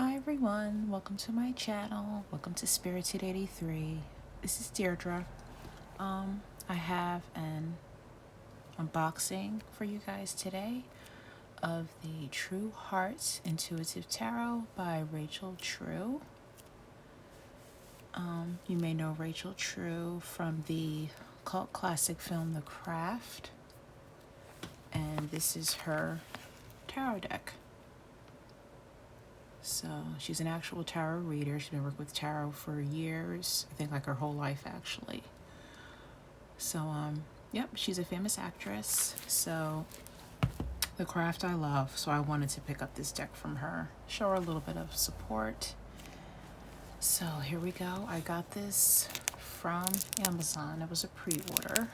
Hi everyone, welcome to my channel. Welcome to Spirited 83. This is Deirdre. I have an unboxing for you guys today of the True Hearts Intuitive Tarot by Rachel True. You may know Rachel True from the cult classic film The Craft, and this is her tarot deck. So she's an actual tarot reader. She's been working with tarot for years. I think like her whole life actually. So yep, she's a famous actress. So The Craft I love. So I wanted to pick up this deck from her. Show her a little bit of support. So here we go. I got this from Amazon. It was a pre-order.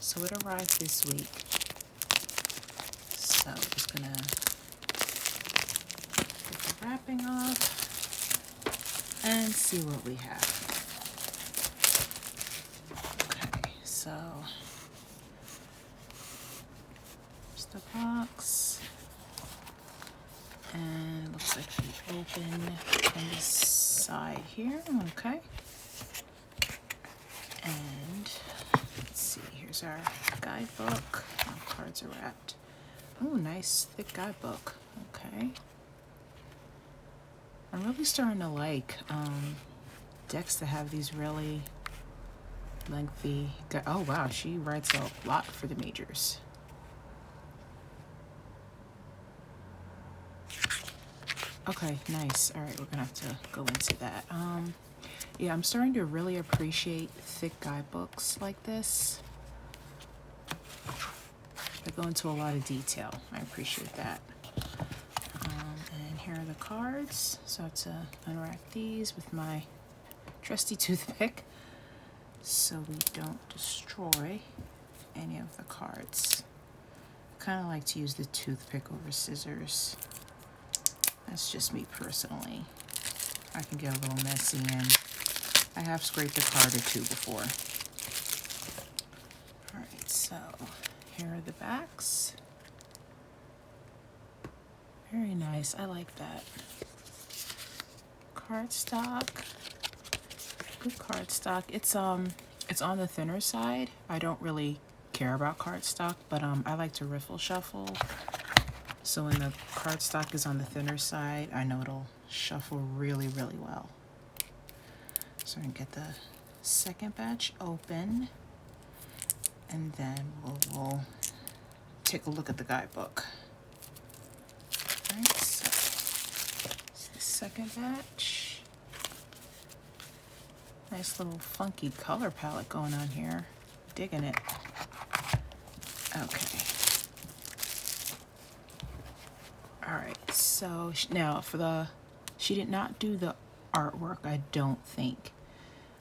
So it arrived this week. So I'm just gonna wrapping off and see what we have. Okay, so here's the box, and it looks like we open on this side here. Okay, and let's see, here's our guidebook. Our cards are wrapped. Oh, nice thick guidebook. Okay. I'm really starting to like decks that have these really lengthy. Oh wow, she writes a lot for the majors. Okay, nice. All right, we're gonna have to go into that. Yeah, I'm starting to really appreciate thick guidebooks like this. They go into a lot of detail. I appreciate that. And here are the cards. So I have to unwrap these with my trusty toothpick so we don't destroy any of the cards. I kind of like to use the toothpick over scissors. That's just me personally. I can get a little messy, and I have scraped a card or two before. Alright, so here are the backs. Very nice. I like that. Cardstock. Good cardstock. It's on the thinner side. I don't really care about cardstock, but I like to riffle shuffle. So when the cardstock is on the thinner side, I know it'll shuffle really, really well. So I can get the second batch open, and then we'll take a look at the guidebook. Alright, so it's the second batch. Nice little funky color palette going on here. Digging it. Okay. Alright, so now she did not do the artwork, I don't think.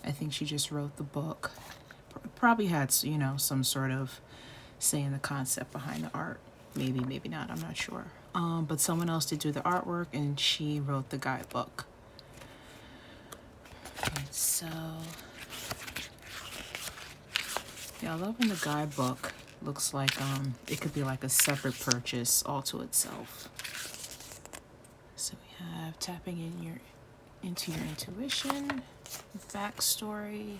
I think she just wrote the book. Probably had, you know, some sort of say in the concept behind the art. Maybe, maybe not, I'm not sure. But someone else did do the artwork, and she wrote the guidebook. Okay, so yeah, I love when the guidebook looks like it could be like a separate purchase all to itself. So we have tapping into your intuition, backstory,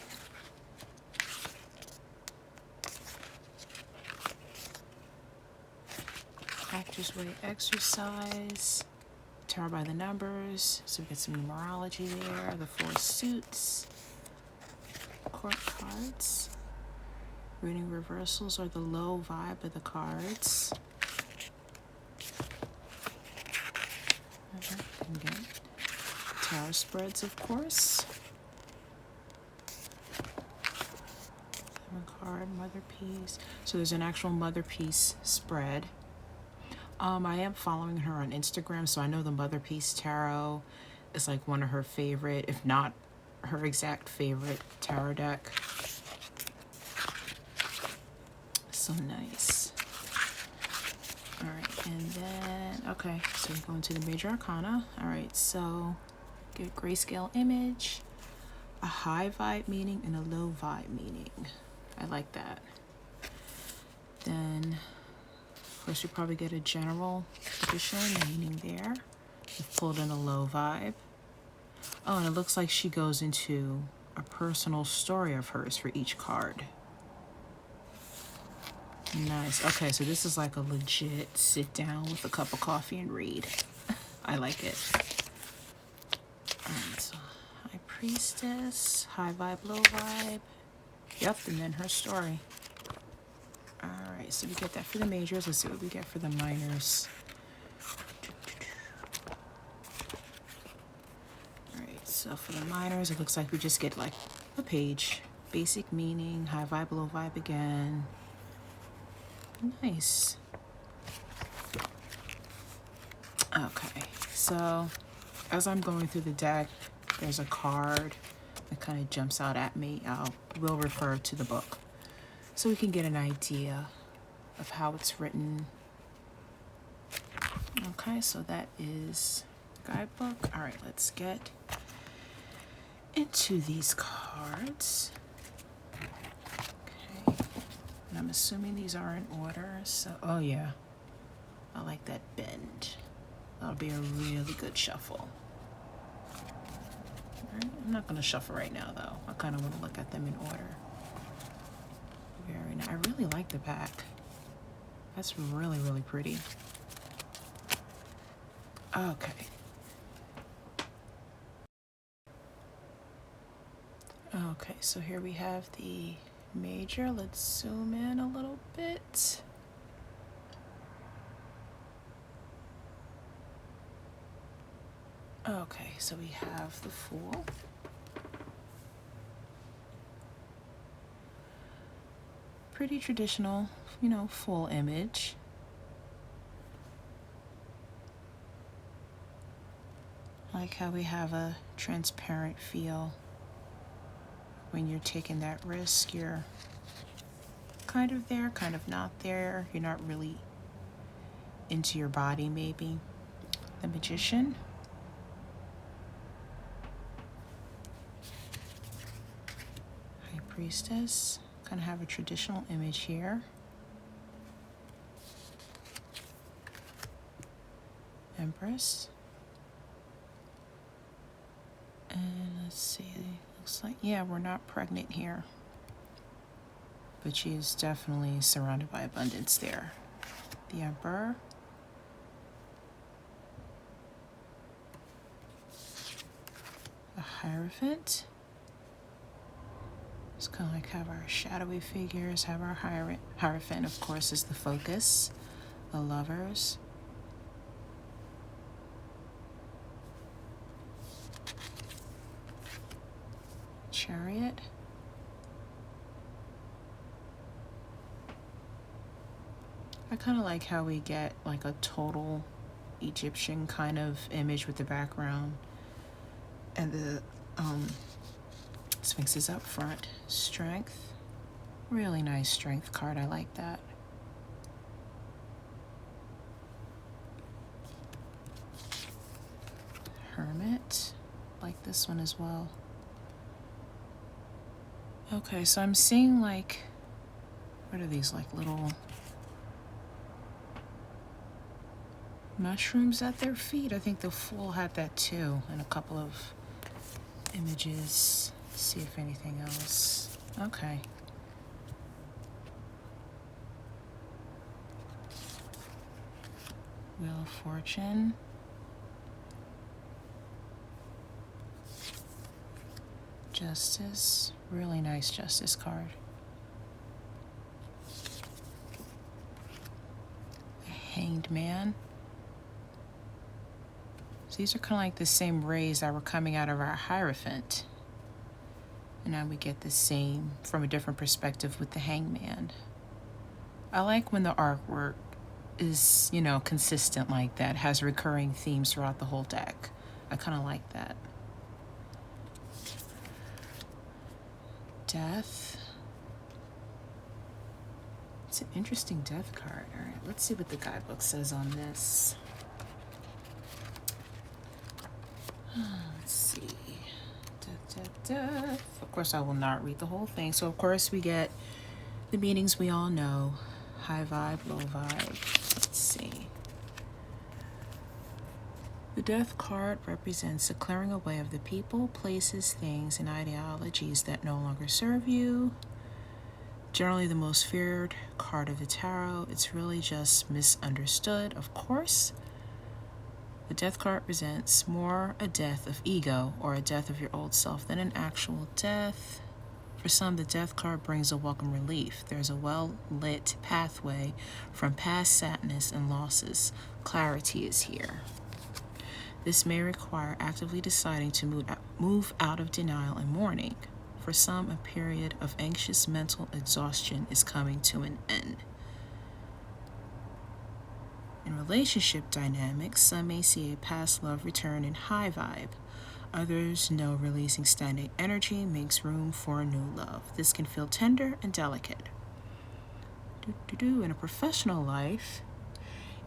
Actor's Way exercise, tarot by the numbers, so we get some numerology there, the 4 suits, court cards, reading reversals or the low vibe of the cards. And get tarot spreads, of course. 7-card mother piece. So there's an actual mother piece spread. I am following her on Instagram, so I know the Mother Piece Tarot is like one of her favorite, if not her exact favorite tarot deck. So nice. Alright, and then, okay, so we go into the Major Arcana. Alright, so get grayscale image, a high vibe meaning, and a low vibe meaning. I like that. Then of course, you probably get a general edition meaning there. We've pulled in a low vibe. Oh, and it looks like she goes into a personal story of hers for each card. Nice. Okay, so this is like a legit sit down with a cup of coffee and read. I like it. Alright, so High Priestess, high vibe, low vibe. Yep, and then her story. Alright, so we get that for the majors. Let's see what we get for the minors. Alright, so for the minors, it looks like we just get like a page. Basic meaning, high vibe, low vibe again. Nice. Okay, so as I'm going through the deck, there's a card that kind of jumps out at me. We'll refer to the book so we can get an idea of how it's written. Okay, so that is the guidebook. All right, let's get into these cards. Okay, and I'm assuming these are in order. So, oh yeah, I like that bend. That'll be a really good shuffle. Right, I'm not going to shuffle right now, though. I kind of want to look at them in order. Very nice. I really like the back. That's really, really pretty. Okay. Okay, so here we have the major. Let's zoom in a little bit. Okay, so we have the Fool. Pretty traditional, you know, full image. I like how we have a transparent feel. When you're taking that risk, you're kind of there, kind of not there. You're not really into your body, maybe. The Magician. High Priestess. Kind of have a traditional image here. Empress. And let's see, looks like, yeah, we're not pregnant here. But she is definitely surrounded by abundance there. The Emperor. The Hierophant. It's kind of like have our shadowy figures, have our Hierophant, of course, is the focus. The Lovers. Chariot. I kind of like how we get like a total Egyptian kind of image with the background. And the Sphinx is up front. Strength. Really nice strength card. I like that. Hermit. Like this one as well. Okay, so I'm seeing like, what are these, like little mushrooms at their feet? I think the Fool had that too in a couple of images. Let's see if anything else. Okay. Wheel of Fortune. Justice. Really nice Justice card. A Hanged Man. So these are kind of like the same rays that were coming out of our Hierophant. And now we get the same from a different perspective with the Hangman. I like when the artwork is, you know, consistent like that, has recurring themes throughout the whole deck. I kind of like that. Death. It's an interesting death card. All right, let's see what the guidebook says on this. Let's see. Death. Of course, I will not read the whole thing. So, of course, we get the meanings we all know. High vibe, low vibe. Let's see. The Death card represents the clearing away of the people, places, things, and ideologies that no longer serve you. Generally the most feared card of the tarot. It's really just misunderstood, of course. The Death card represents more a death of ego or a death of your old self than an actual death. For some, the Death card brings a welcome relief. There's a well-lit pathway from past sadness and losses. Clarity is here. This may require actively deciding to move out of denial and mourning. For some, a period of anxious mental exhaustion is coming to an end. In relationship dynamics, some may see a past love return in high vibe. Others know releasing stagnant energy makes room for a new love. This can feel tender and delicate. In a professional life,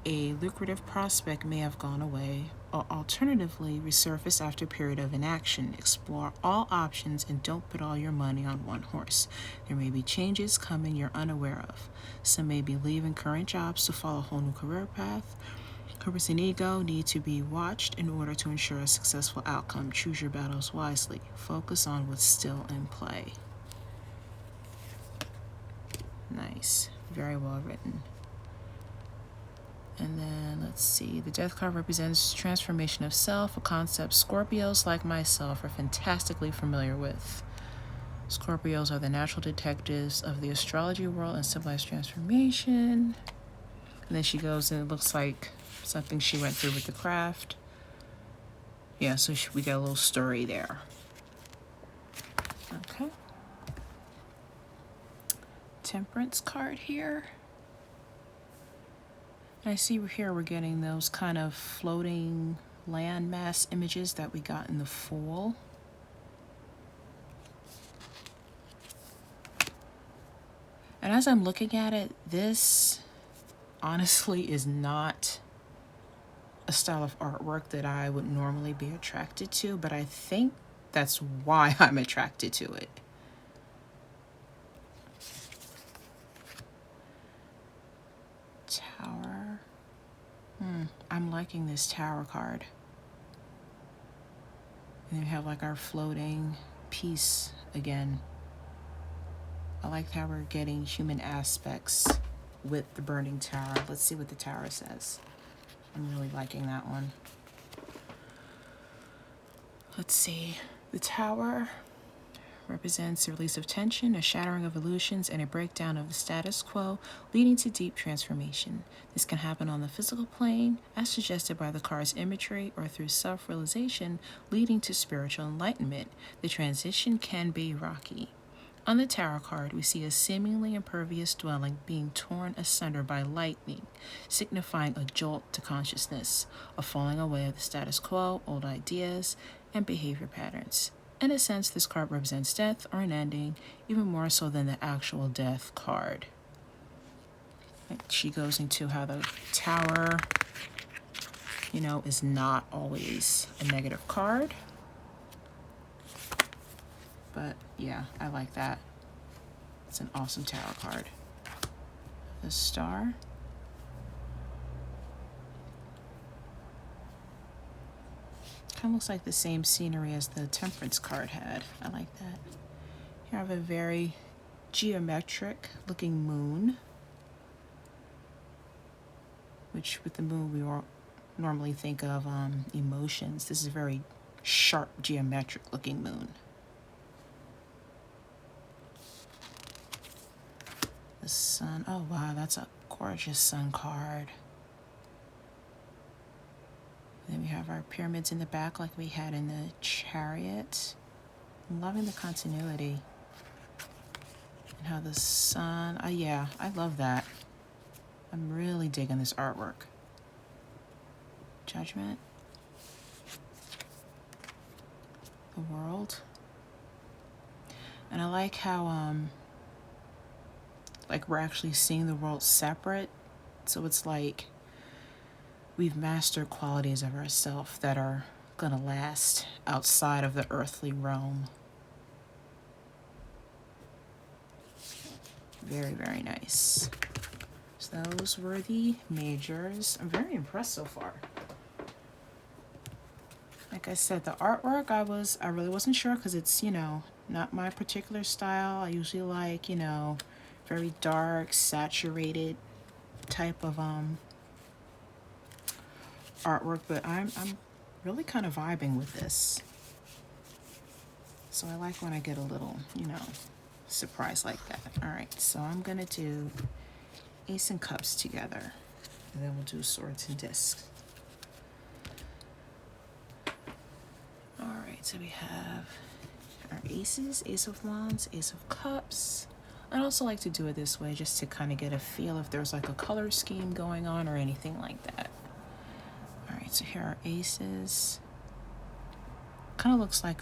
a lucrative prospect may have gone away, or alternatively resurface after a period of inaction. Explore all options and don't put all your money on one horse. There may be changes coming you're unaware of. Some may be leaving current jobs to follow a whole new career path. Purpose and ego need to be watched in order to ensure a successful outcome. Choose your battles wisely. Focus on what's still in play. Nice. Very well written. And then let's see, the Death card represents transformation of self, a concept Scorpios like myself are fantastically familiar with. Scorpios are the natural detectives of the astrology world and symbolize transformation. And then she goes and it looks like something she went through with the craft. Yeah, so we got a little story there. Okay. Temperance card here. I see here we're getting those kind of floating landmass images that we got in the Fool. And as I'm looking at it, this honestly is not a style of artwork that I would normally be attracted to, but I think that's why I'm attracted to it. Tower. I'm liking this Tower card. And we have like our floating piece again. I like how we're getting human aspects with the burning tower. Let's see what the tower says. I'm really liking that one. Let's see. The tower represents a release of tension, a shattering of illusions, and a breakdown of the status quo, leading to deep transformation. This can happen on the physical plane, as suggested by the card's imagery, or through self-realization, leading to spiritual enlightenment. The transition can be rocky. On the tarot card, we see a seemingly impervious dwelling being torn asunder by lightning, signifying a jolt to consciousness, a falling away of the status quo, old ideas, and behavior patterns. In a sense, this card represents death or an ending, even more so than the actual death card. She goes into how the tower, is not always a negative card. But yeah, I like that. It's an awesome tarot card. The Star. Kind of looks like the same scenery as the Temperance card had. I like that. Here I have a very geometric looking moon, which with the moon we normally think of emotions. This is a very sharp geometric looking moon. The Sun. Oh wow, that's a gorgeous Sun card. Then we have our pyramids in the back like we had in the Chariot. I'm loving the continuity. And how the sun, yeah, I love that. I'm really digging this artwork. Judgment. The World. And I like how, we're actually seeing the world separate. So it's like we've mastered qualities of ourselves that are gonna last outside of the earthly realm. Very, very nice. So those were the majors. I'm very impressed so far. Like I said, the artwork, I really wasn't sure because it's, you know, not my particular style. I usually like, you know, very dark, saturated type of artwork, but I'm really kind of vibing with this. So I like when I get a little, you know, surprise like that. All right, so I'm gonna do Ace and Cups together, and then we'll do Swords and Discs. All right, so we have our aces, Ace of Wands, Ace of Cups. I'd also like to do it this way just to kind of get a feel if there's like a color scheme going on or anything like that. All right, so here are aces. Kind of looks like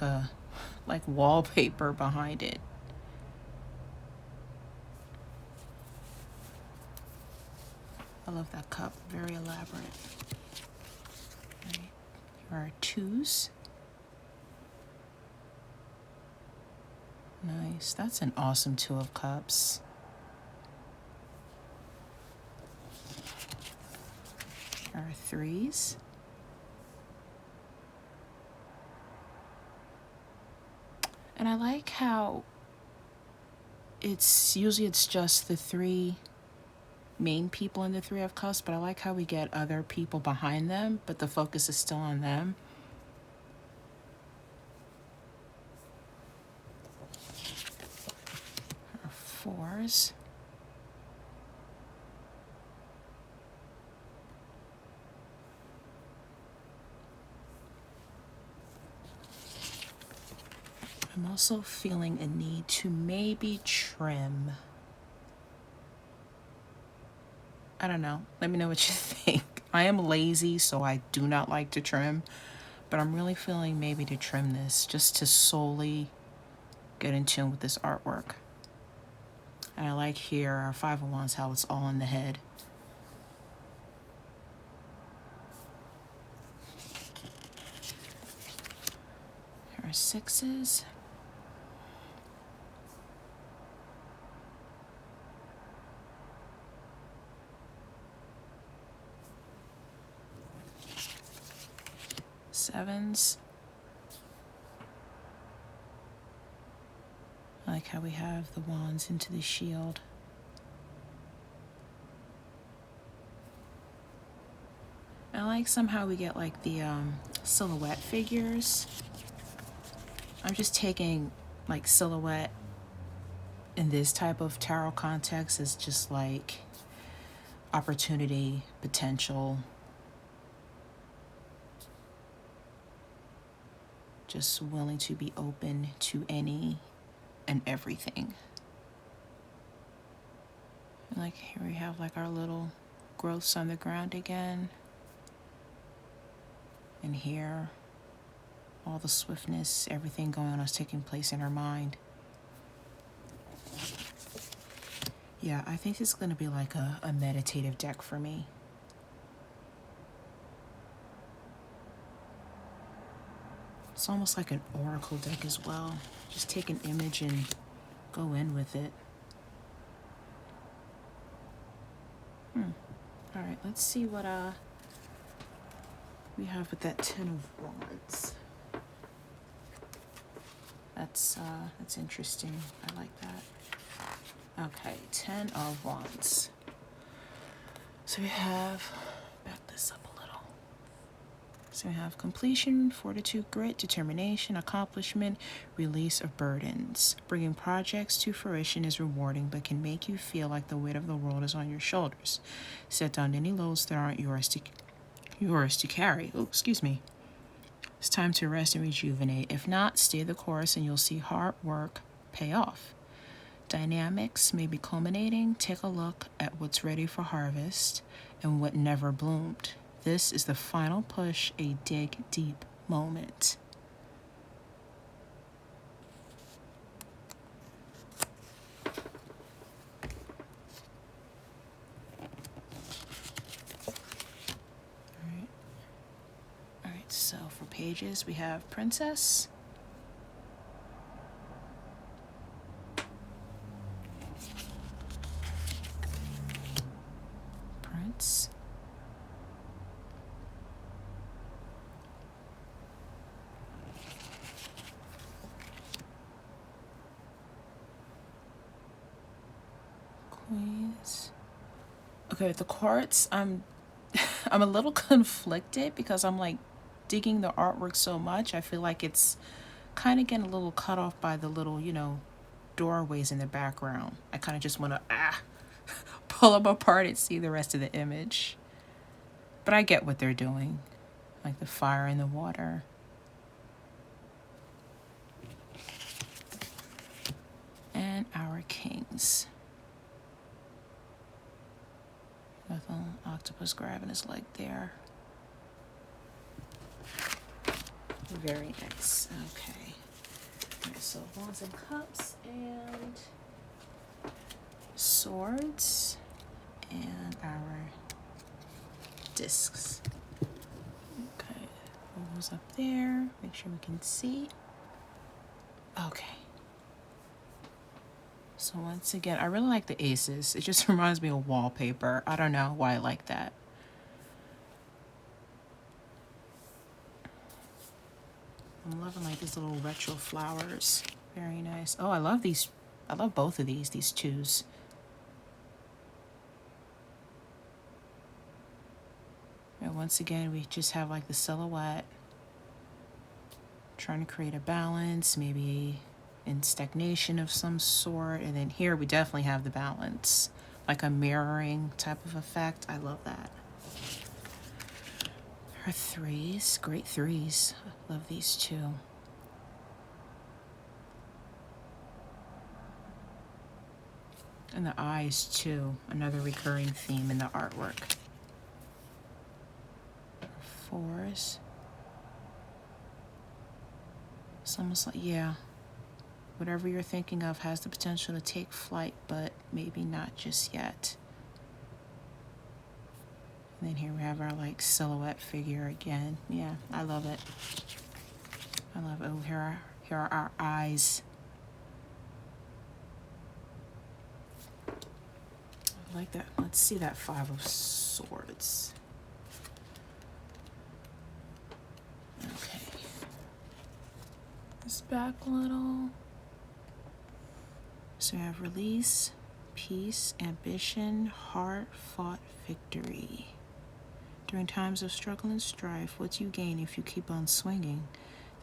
wallpaper behind it. I love that cup, very elaborate. All right, here are twos. Nice, that's an awesome Two of Cups. Here are threes. And I like how it's just the three main people in the Three of Cups, but I like how we get other people behind them, but the focus is still on them. Our fours. I'm also feeling a need to maybe trim. I don't know. Let me know what you think. I am lazy, so I do not like to trim, but I'm really feeling maybe to trim this just to solely get in tune with this artwork. And I like here our Five of Wands, how it's all in the head. Here are sixes. Sevens. I like how we have the wands into the shield. I like somehow we get like the silhouette figures. I'm just taking like silhouette in this type of tarot context as just like opportunity, potential, just willing to be open to any and everything. And like here we have like our little growths on the ground again. And here, all the swiftness, everything going on is taking place in our mind. Yeah, I think it's going to be like a meditative deck for me. It's almost like an oracle deck as well. Just take an image and go in with it. All right, let's see what we have with that Ten of Wands. That's interesting. I like that. Okay, Ten of Wands. So we have, back this up a little. So we have completion, fortitude, grit, determination, accomplishment, release of burdens. Bringing projects to fruition is rewarding, but can make you feel like the weight of the world is on your shoulders. Set down any loads that aren't yours to carry. Oh, excuse me. It's time to rest and rejuvenate. If not, stay the course and you'll see hard work pay off. Dynamics may be culminating. Take a look at what's ready for harvest and what never bloomed. This is the final push, a dig deep moment. All right, so for pages, we have Princess, Prince, Okay, with the cards, I'm a little conflicted because I'm like digging the artwork so much. I feel like it's kind of getting a little cut off by the little, doorways in the background. I kind of just want to pull them apart and see the rest of the image. But I get what they're doing, like the fire and the water. And our kings. With an octopus grabbing his leg there. Very nice. Okay. Alright, so wands and cups and swords and our discs. Okay. Hold those up there. Make sure we can see. Okay. So once again, I really like the aces. It just reminds me of wallpaper. I don't know why I like that. I'm loving like these little retro flowers. Very nice. Oh, I love these. I love both of these twos. And once again, we just have like the silhouette. Trying to create a balance, maybe in stagnation of some sort. And then here we definitely have the balance. Like a mirroring type of effect. I love that. Our threes, great threes. I love these two. And the eyes too, another recurring theme in the artwork. Fours. It's almost like, yeah, whatever you're thinking of has the potential to take flight, but maybe not just yet. And then here we have our like silhouette figure again. Yeah, I love it. I love it. Oh, here are our eyes. I like that. Let's see that 5 of swords. Okay. This back a little. So we have release, peace, ambition, heart, fought, victory. During times of struggle and strife, what do you gain if you keep on swinging?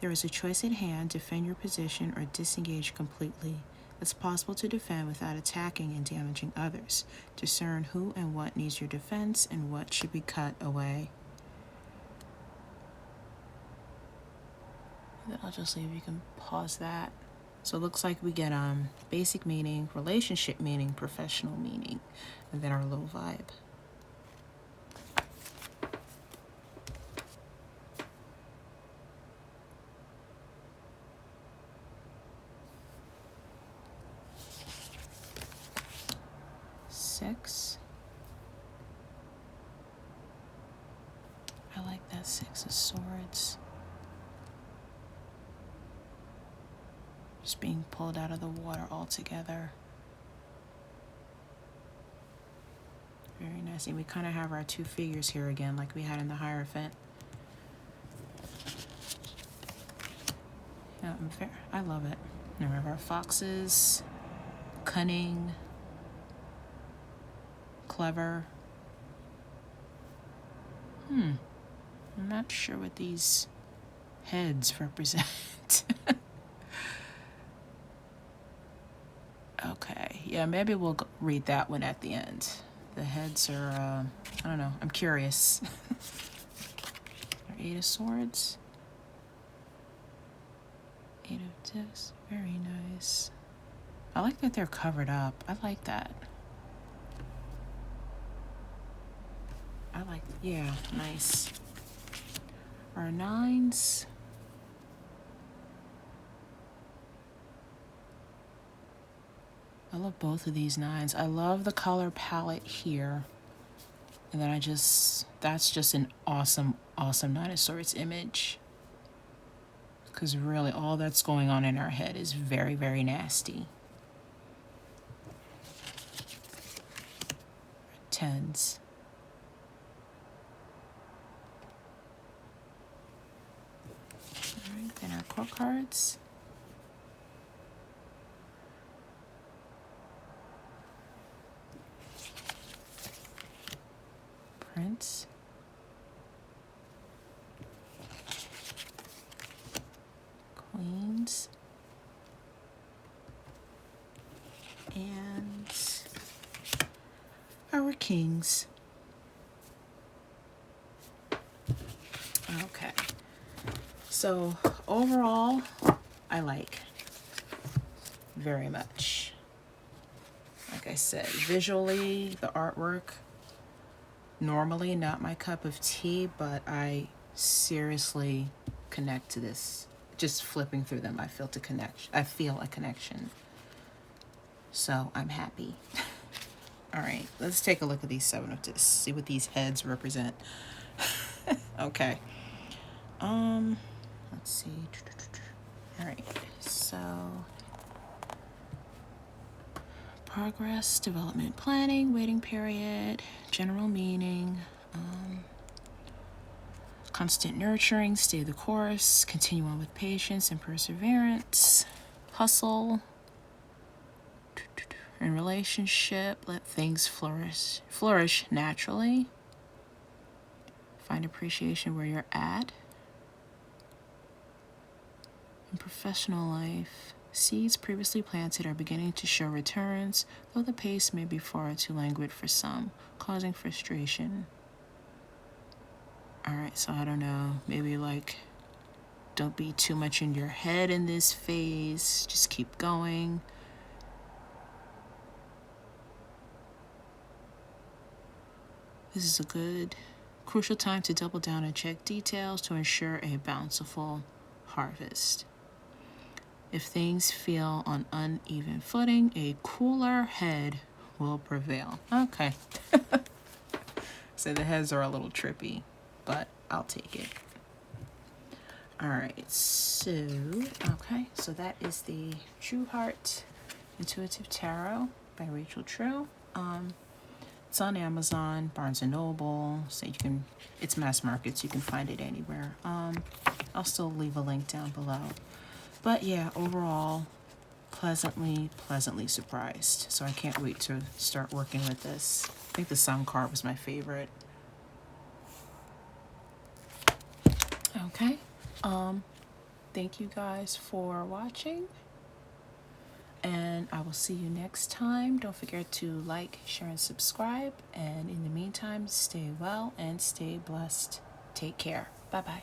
There is a choice at hand: defend your position or disengage completely. It's possible to defend without attacking and damaging others. Discern who and what needs your defense and what should be cut away. Then I'll just leave, you can pause that. So it looks like we get basic meaning, relationship meaning, professional meaning, and then our little vibe. Six. I like that 6 of swords. Just being pulled out of the water altogether. Very nice. And we kind of have our 2 figures here again, like we had in the Hierophant. Yeah, I love it. And we have our foxes, cunning, clever. I'm not sure what these heads represent. Okay, yeah, maybe we'll read that one at the end. The heads are, I don't know, I'm curious. Our 8 of swords. 8 of discs, very nice. I like that they're covered up. I like that. Yeah, nice. Our 9s. I love both of these 9s. I love the color palette here. And then that's just an awesome, awesome 9 of swords image. Because really all that's going on in our head is very, very nasty. 10s. All right, then our core cards. kings. Okay. So overall, I like very much. Like I said, visually, the artwork, normally not my cup of tea, but I seriously connect to this. Just flipping through them, I feel a connection. So I'm happy. All right, let's take a look at these 7 of Discs, see what these heads represent. Okay. Let's see. All right, so progress, development, planning, waiting period, general meaning, constant nurturing, stay the course, continue on with patience and perseverance, hustle, in relationship, let things flourish naturally, find appreciation where you're at. In professional life, seeds previously planted are beginning to show returns, though the pace may be far too languid for some, causing frustration. Alright, so I don't know, maybe like, don't be too much in your head in this phase, just keep going. This is a good, crucial time to double down and check details to ensure a bountiful harvest. If things feel on uneven footing, a cooler head will prevail. Okay. So the heads are a little trippy, but I'll take it. All right, so that is the True Heart Intuitive Tarot by Rachel True. It's on Amazon, Barnes & Noble, so it's mass markets, you can find it anywhere. I'll still leave a link down below. But yeah, overall, pleasantly surprised. So I can't wait to start working with this. I think the Sun card was my favorite. Okay. Thank you guys for watching. And I will see you next time. Don't forget to like, share, and subscribe. And in the meantime, stay well and stay blessed. Take care. Bye-bye.